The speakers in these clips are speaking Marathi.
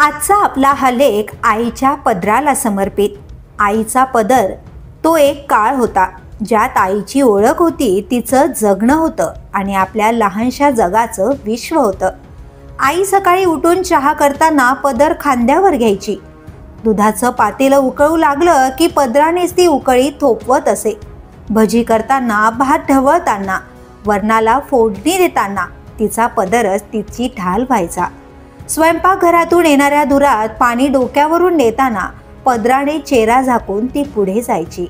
आजचा आपला हा लेख आईच्या पदराला समर्पित. आईचा पदर तो एक काळ होता ज्यात आईची ओळख होती, तिचं जगणं होतं आणि आपल्या लहानशा जगाचं विश्व होतं. आई सकाळी उठून चहा करताना पदर खांद्यावर घ्यायची. दुधाचं पातेलं उकळू लागलं की पदरानेच ती उकळी थोपवत असे. भजी करताना, भात ढवळताना, वरणाला फोडणी देताना तिचा पदरच तिची ढाल व्हायचा. स्वयंपाकघरातून येणाऱ्या धुरात पाणी डोक्यावरून नेताना पदराने चेहरा झाकून ती पुढे जायची.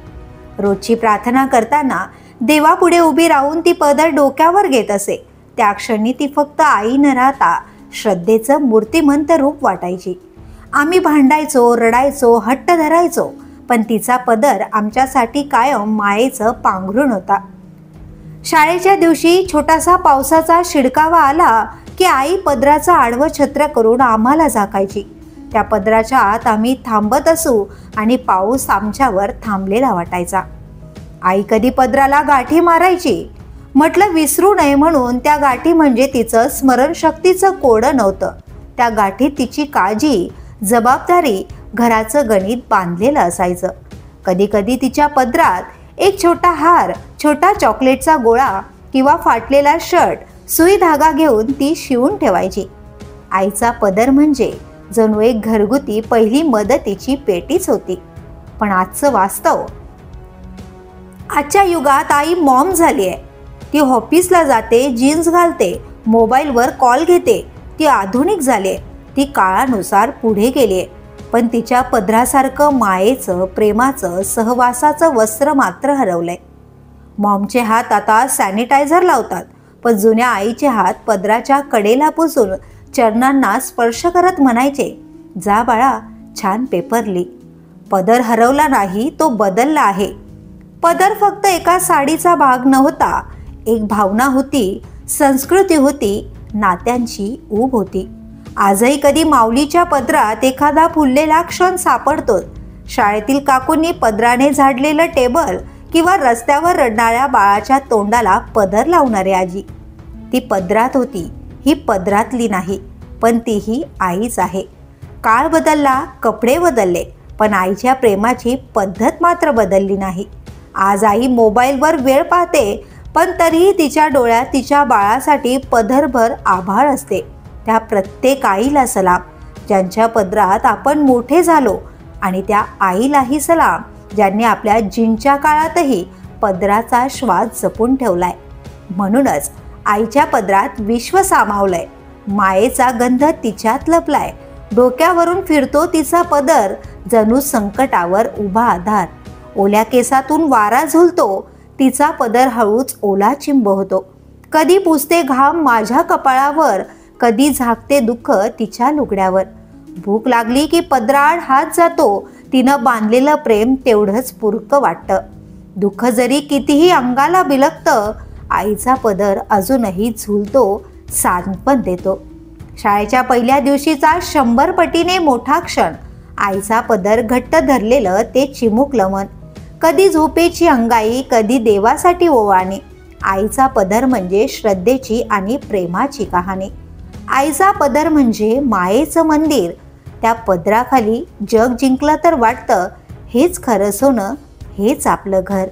रोजची प्रार्थना करताना देवापुढे उभी राहून ती पदर डोक्यावर घेत असे. त्या क्षणी ती फक्त आई न राहता श्रद्धेचं मूर्तिमंत रूप वाटायची. आम्ही भांडायचो, रडायचो, हट्ट धरायचो, पण तिचा पदर आमच्यासाठी कायम मायेचं पांघरूण होता. शाळेच्या दिवशी छोटासा पावसाचा शिडकावा आला की आई पदराचं आडवं छत्र करून आम्हाला झाकायची. त्या पदराच्या आत आम्ही थांबत असू आणि पाऊस आमच्यावर थांबलेला वाटायचा. आई कधी पदराला गाठी मारायची. म्हटलं विसरू नये म्हणून. त्या गाठी म्हणजे तिचं स्मरणशक्तीचं कोडं नव्हतं. त्या गाठीत तिची काळजी, जबाबदारी, घराचं गणित बांधलेलं असायचं. कधी कधी तिच्या पदरात एक छोटा हार, छोटा चॉकलेटचा गोळा किंवा फाटलेला शर्ट, सुई धागा घेऊन ती शिवून ठेवायची. आईचा पदर म्हणजे जणू एक घरगुती पहिली मदतीची पेटीच होती. पण आजचं वास्तव, आजच्या युगात आई मॉम झाली आहे. ती ऑफिसला जाते, जीन्स घालते, मोबाईलवर कॉल घेते. ती आधुनिक झाली आहे. ती काळानुसार पुढे गेली आहे. पण तिच्या पदरासारखं मायेचं, प्रेमाचं, सहवासाचं वस्त्र मात्र हरवलंय. मॉमचे हात आता सॅनिटायझर लावतात, पण जुन्या आईचे हात पदराच्या कडेला पुसून चरणांना स्पर्श करत म्हणायचे, जा बाळा, छान पेपर लिही. पदर हरवला नाही, तो बदलला आहे. पदर फक्त एका साडीचा भाग नव्हता. एक भावना होती, संस्कृती होती, नात्यांची ऊब होती. आजही कधी माऊलीच्या पदरात एखादा फुललेला क्षण सापडतो. शाळेतील काकूंनी पदराने झाडलेलं टेबल किंवा रस्त्यावर रडणाऱ्या बाळाच्या तोंडाला पदर लावणारी आजी. ती पदरात होती. ही पदरातली नाही, पण तीही आईच आहे. काळ बदलला, कपडे बदलले, पण आईच्या प्रेमाची पद्धत मात्र बदलली नाही. आज आई मोबाईलवर वेळ पाहते, पण तरीही तिच्या डोळ्यात तिच्या बाळासाठी पदरभर आभाळ असते. त्या प्रत्येक आईला सलाम, ज्यांच्या पदरात आपण मोठे झालो, आणि त्या आईलाही सलाम, ज्यांनी आपल्या जिंच्या काळातही पदराचा श्वास जपून ठेवलाय. म्हणूनच आईच्या पदरात विश्व सामावलंय. मायेचा गंध तिच्यात लपलाय. डोक्यावरून फिरतो तिचा पदर, जणू संकटावर उभा आधार. ओल्या केसातून वारा झुलतो, तिचा पदर हळूच ओला चिंब होतो. कधी पुसते घाम माझ्या कपाळावर, कधी झाकते दुःख तिच्या लुगड्यावर. भूक लागली की पदराआड हात जातो. तिनं बांधलेलं प्रेम तेवढंच पुरकं वाटतं. दुःख जरी कितीही अंगाला बिलगतं, आईचा पदर अजूनही झुलतो, सांत्वन देतो. शाळेच्या पहिल्या दिवशीचा 100 पटीने मोठा क्षण. आईचा पदर घट्ट धरलेलं ते चिमुकलं मन. कधी झोपेची अंगाई, कधी देवासाठी ओवाळणी. आईचा पदर म्हणजे श्रद्धेची आणि प्रेमाची कहाणी. आईचा पदर म्हणजे मायेचं मंदिर. त्या पदराखाली जग जिंकलं तर वाटतं हेच खरं सोनं, हेच आपलं घर.